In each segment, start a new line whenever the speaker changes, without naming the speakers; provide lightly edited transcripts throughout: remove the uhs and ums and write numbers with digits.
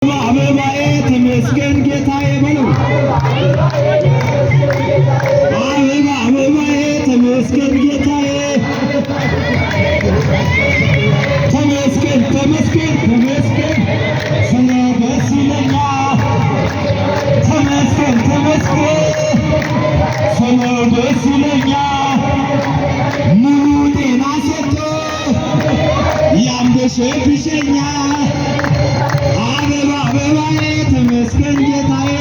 አበባዬ ተመስገን ጌታዬ በለው። አበባዬ ተመስገን ጌታዬ ተመስገን ተመስገን ተመስገን ስለ ደስ ይለኛል ተመስገን ተመስገን ስለ ደስ ይለኛል ሙሉ ጤና ሰጥቶ ያንበሸብሸኛል አበባዬ ተመስገን ጌታዬ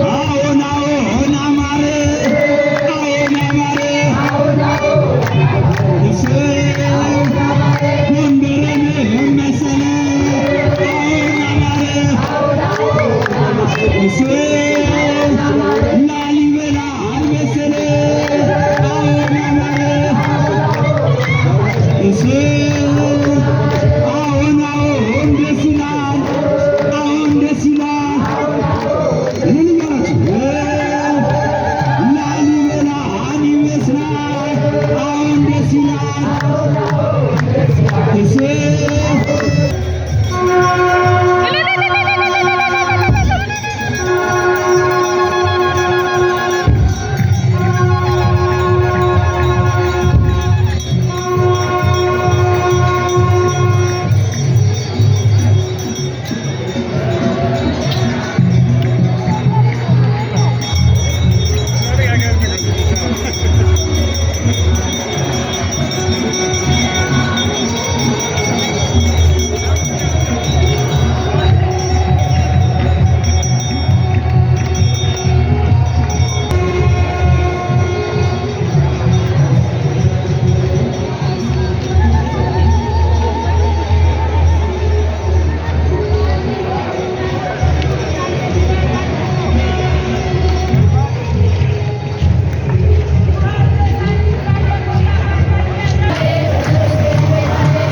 አዎን አዎን አማረ አዎን አማረ ጎንደርን መሰለ አዎን አማረ ላሊበላ አልመሰለ አዎን አማረ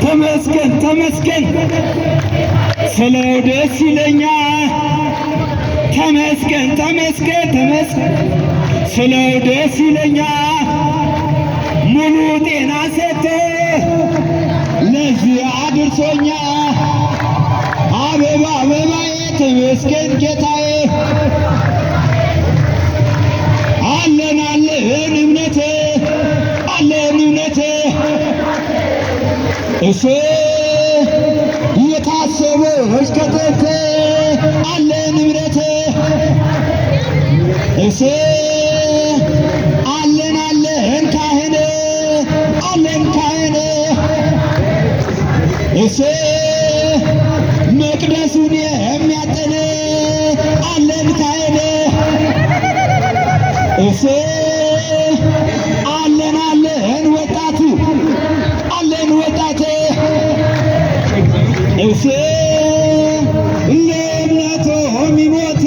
ተመስገን ተመስገን ስለው ደስ ይለኛል ተመስገን ተመስገን ተመስገን ስለው ደስ ይለኛል ሙሉ ጤና ሰጥቶ ለዚህ አድርሶኛል አበባዬ ተመስገን ጌታዬ አለን እምነቴ አለን እምነቴ እሱ የታሰበች ከተቴ አለን እምነቴ እሱ አለን ካህኔ አለን ካህኔ እሱ መቅደሱን የሚያጥን አለን ካህኔ እሱ አለን ወጣቱ አለን ወጣቴ እሱ ለእምነቱ የሚሞት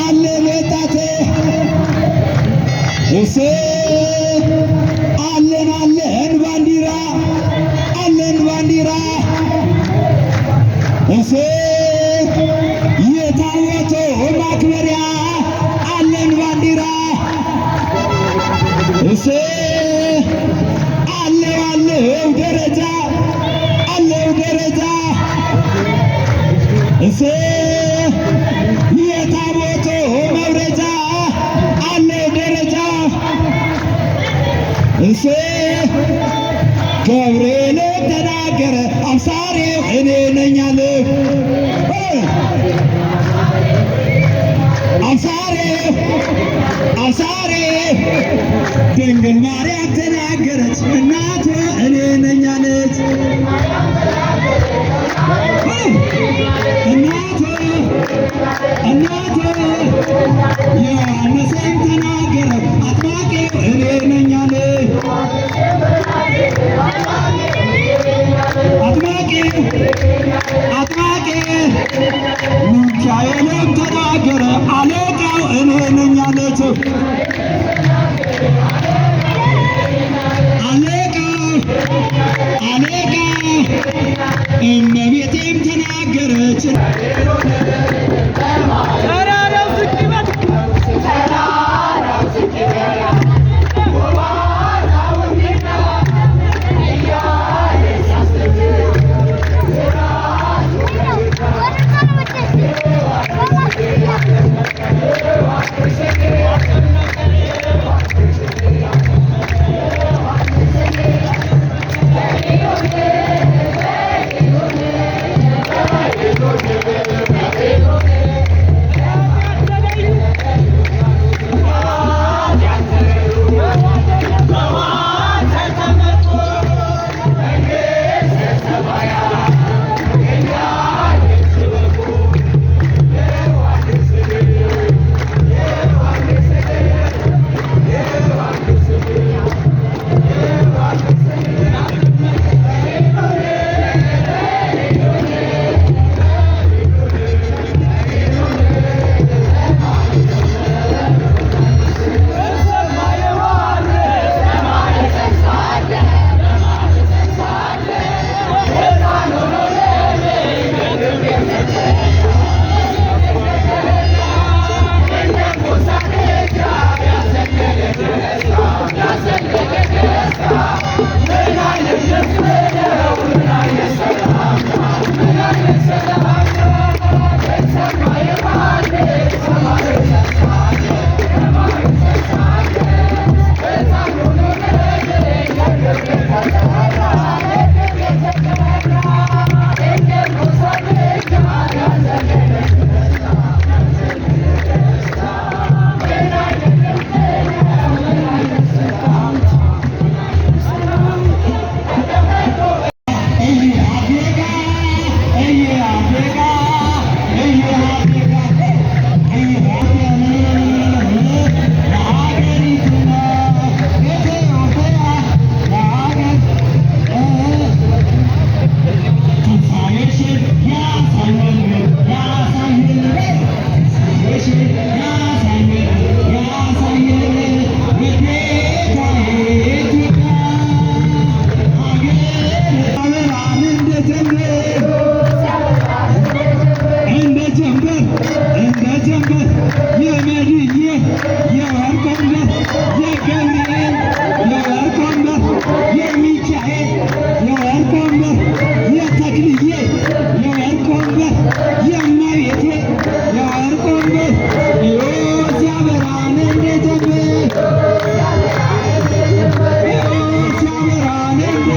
አለን ወጣቴ እሱ አለን ባንዲራ አለን ባንዲራ እሱ የታቦቱ ማክበሪያ አለን ባንዲራ እሱ አለው ደረጃ እሱ የታቦቱ መውረጃ አለው ደረጃ እሱ ገብርኤል ተናገረ አብሳሪው እኔ ነኝ አለ አብሳሪው ድንግል ማርያም ተናገረች እናቱ እኔ ነኝ አለች እናቱ ዮሐንስም ተናገረ አጥማቂው እኔ ነኝ አለ አጥማቂው ሚካኤልም ተናገረ አለቃው እኔ ነኝ አለች አለቃ እመቤቴም ተናገረች
Yeah.
እንደ ጀንበር የመድዬ የወርቅ ወንበር የገብርኤል የወርቅ ወንበር የሚካኤል የወርቅ ወንበር የተክልዬ የወርቅ ወንበር የእመቤቴ የወርቅ ወንበር ሲያበራን እንደ ጀንበር ሲያበራን እንደ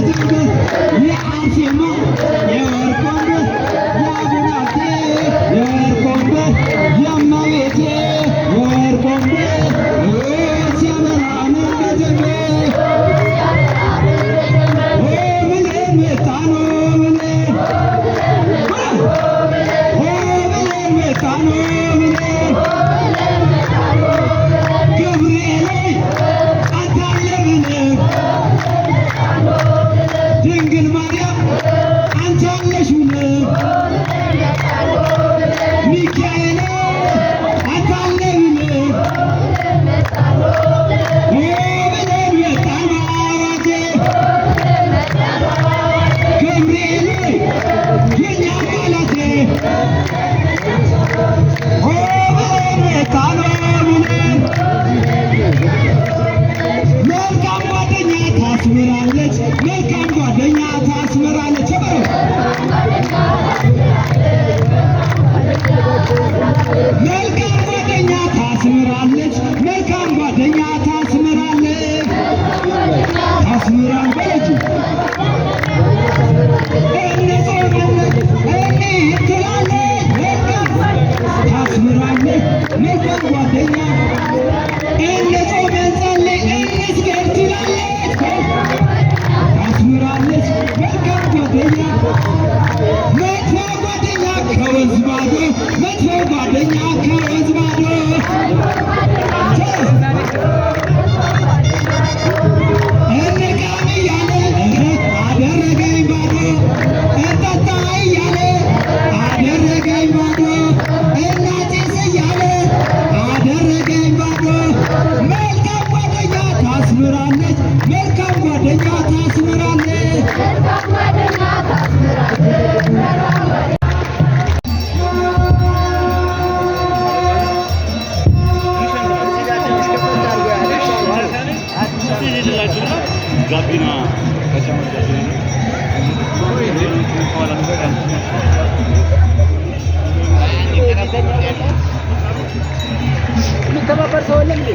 ጀንበር የአርሴማ የወርቅ ወንበር የአቡናቴ የወርቅ ወንበር የእመቤቴ የወርቅ ወንበር ሲያበራን እንደ ጀንበር ብለን መጣን ብለን መጣን ብለን ገብርኤል አንተ አለ ብለን ድንግል ማርያም አንቺ አለሽ ብለን ሚካኤል አንተ አለ ብለን ብለን መጣን በአዋዜ ገብርኤል የኛ አባላቴ ብለን መጣን ብለን መልካም ጓደኛ ታስምራለች መልካም ጓደኛ ታስምራለች መልካም ጓደኛ ታስምራለች መልካም ጓደኛ ታስምራለች ታስምራል በለች እንጾማለን እንሂድ ትላለች ታስምራለች መልካም ጓደኛ እንጾም እንጸልይ እንስገድ ትላለች ታስምራለች መልካም ጓደኛ መጥፎ ጓደኛ ከወንዝ ማዶ መጥፎ ጓደኛ ከወንዝ ማዶ እንቃም እያለ አደረገኝ ባዶ እንጠጣ እያለ አደረገኝ ባዶ እናጤስ እያለ አደረገኝ ባዶ መልካም ጓደኛ ታስምራለች መልካም ጓደኛ ታስምራለች
ጋቢና
የሚተባበር ሰው የለም እንዴ?